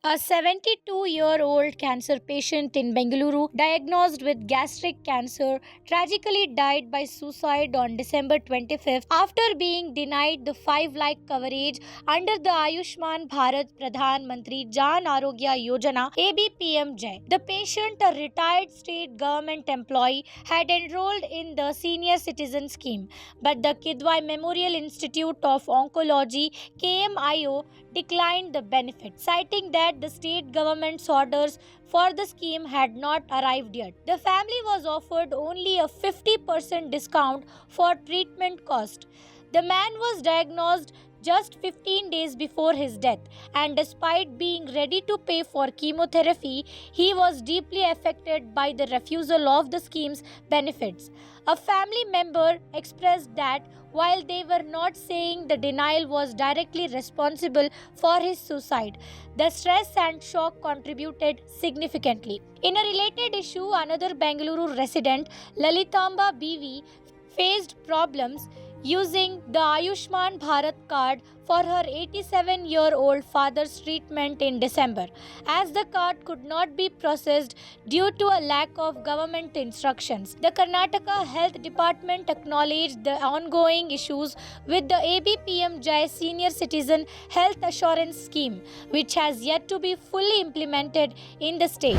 A 72-year-old cancer patient in Bengaluru diagnosed with gastric cancer tragically died by suicide on December 25th after being denied the 5 lakh coverage under the Ayushman Bharat Pradhan Mantri Jan Arogya Yojana ABPMJ. The patient, a retired state government employee, had enrolled in the senior citizen scheme, but the Kidwai Memorial Institute of Oncology KMIO declined the benefit, citing that the state government's orders for the scheme had not arrived yet. The family was offered only a 50% discount for treatment cost. The man was diagnosed just 15 days before his death, and despite being ready to pay for chemotherapy, he was deeply affected by the refusal of the scheme's benefits. A family member expressed that while they were not saying the denial was directly responsible for his suicide, the stress and shock contributed significantly. In a related issue, another Bengaluru resident, Lalitamba BV, faced problems using the Ayushman Bharat card for her 87-year-old father's treatment in December, as the card could not be processed due to a lack of government instructions. The Karnataka Health Department acknowledged the ongoing issues with the ABPMJ Senior Citizen Health Assurance Scheme, which has yet to be fully implemented in the state.